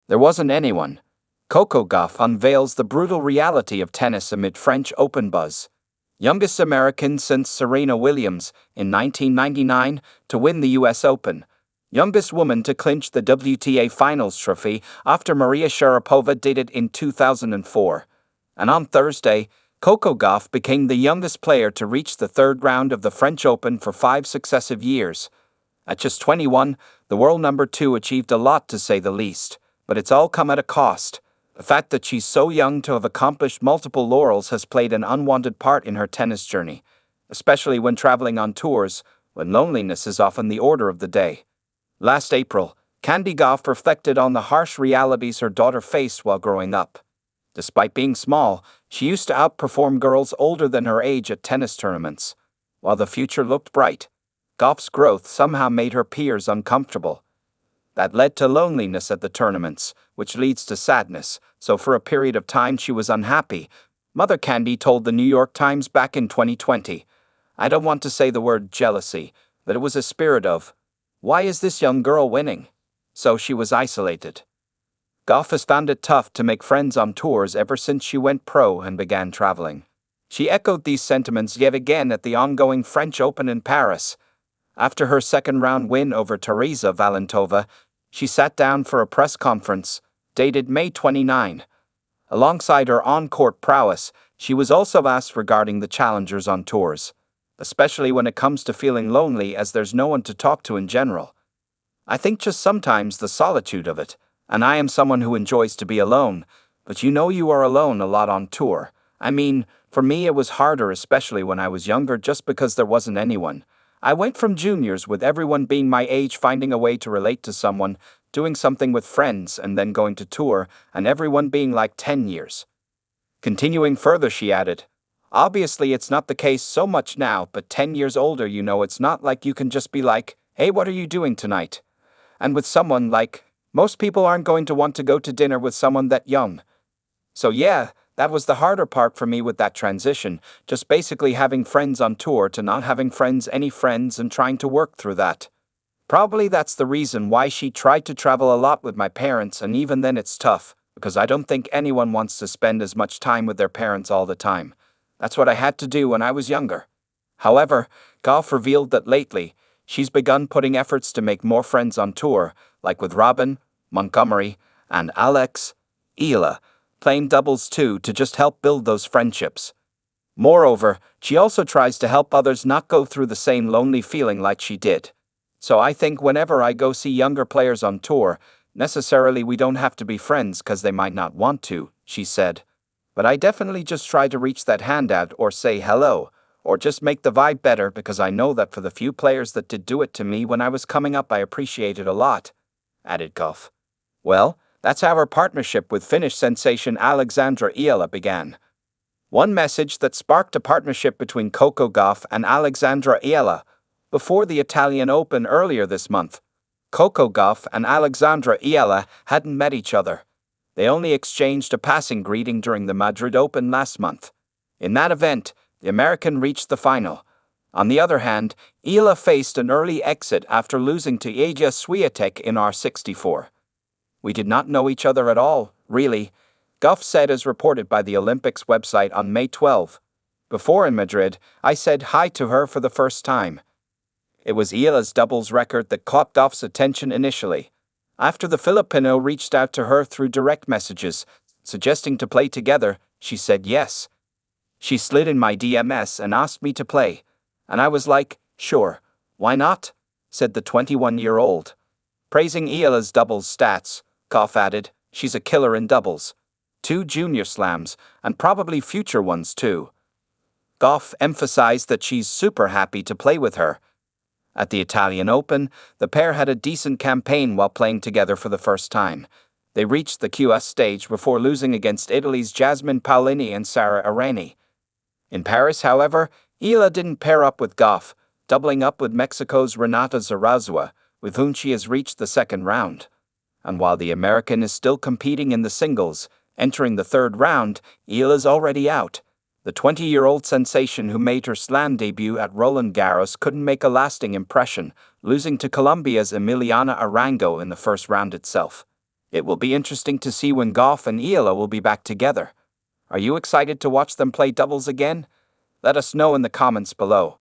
There wasn't anyone. Coco Gauff unveils the brutal reality of tennis amid French Open buzz. Youngest American since Serena Williams in 1999 to win the US Open. Youngest woman to clinch the WTA Finals trophy after Maria Sharapova did it in 2004. And on Thursday, Coco Gauff became the youngest player to reach the third round of the French Open for 5 successive years. At just 21, the world #2 achieved a lot, to say the least, but it's all come at a cost. The fact that she's so young to have accomplished multiple laurels has played an unwanted part in her tennis journey, especially when traveling on tours, when loneliness is often the order of the day. Last April, Candi Gauff reflected on the harsh realities her daughter faced while growing up. Despite being small, she used to outperform girls older than her age at tennis tournaments. While the future looked bright, Gauff's growth somehow made her peers uncomfortable. That led to loneliness at the tournaments, which leads to sadness, so for a period of time she was unhappy. Mother Candi told the New York Times back in 2020, "I don't want to say the word jealousy, but it was a spirit of, why is this young girl winning?" So she was isolated. Gauff has found it tough to make friends on tours ever since she went pro and began traveling. She echoed these sentiments yet again at the ongoing French Open in Paris. After her second-round win over Teresa Valentova, she sat down for a press conference, dated May 29. Alongside her on-court prowess, she was also asked regarding the challengers on tours, especially when it comes to feeling lonely as there's no one to talk to in general. "I think just sometimes the solitude of it, and I am someone who enjoys to be alone, but you are alone a lot on tour. I mean, for me it was harder, especially when I was younger, just because there wasn't anyone. I went from juniors with everyone being my age, finding a way to relate to someone, doing something with friends, and then going to tour, and everyone being like 10 years. Continuing further, she added, "Obviously it's not the case so much now, but 10 years older, it's not like you can just be like, hey, what are you doing tonight? And with someone like, most people aren't going to want to go to dinner with someone that young. So yeah, that was the harder part for me with that transition, just basically having friends on tour to not having any friends and trying to work through that. Probably that's the reason why she tried to travel a lot with my parents, and even then it's tough, because I don't think anyone wants to spend as much time with their parents all the time. That's what I had to do when I was younger." However, Gauff revealed that lately, she's begun putting efforts to make more friends on tour, like with Robin, Montgomery, and Alex Ila, playing doubles too, to just help build those friendships. Moreover, she also tries to help others not go through the same lonely feeling like she did. "So I think whenever I go see younger players on tour, necessarily we don't have to be friends because they might not want to," she said. "But I definitely just try to reach that hand out or say hello, or just make the vibe better, because I know that for the few players that did do it to me when I was coming up, I appreciate it a lot," added Gauff. Well, that's how her partnership with Finnish sensation Alexandra Ila began. One message that sparked a partnership between Coco Gauff and Alexandra Ila before the Italian Open earlier this month. Coco Gauff and Alexandra Ila hadn't met each other. They only exchanged a passing greeting during the Madrid Open last month. In that event, the American reached the final. On the other hand, Ila faced an early exit after losing to Iga Swiatek in R64. "We did not know each other at all, really," Gauff said, as reported by the Olympics website on May 12. "Before in Madrid, I said hi to her for the first time." It was Ila's doubles record that caught Gauff's attention initially. After the Filipino reached out to her through direct messages, suggesting to play together, she said yes. "She slid in my DMs and asked me to play. And I was like, sure, why not?" said the 21-year-old. Praising Ila's doubles stats, Gauff added, "She's a killer in doubles. 2 junior slams, and probably future ones too." Gauff emphasized that she's super happy to play with her. At the Italian Open, the pair had a decent campaign while playing together for the first time. They reached the QS stage before losing against Italy's Jasmine Paolini and Sara Errani. In Paris, however, Ila didn't pair up with Gauff, doubling up with Mexico's Renata Zarazua, with whom she has reached the second round. And while the American is still competing in the singles, entering the third round, Ila's already out. The 20-year-old sensation who made her slam debut at Roland Garros couldn't make a lasting impression, losing to Colombia's Emiliana Arango in the first round itself. It will be interesting to see when Gauff and Ila will be back together. Are you excited to watch them play doubles again? Let us know in the comments below.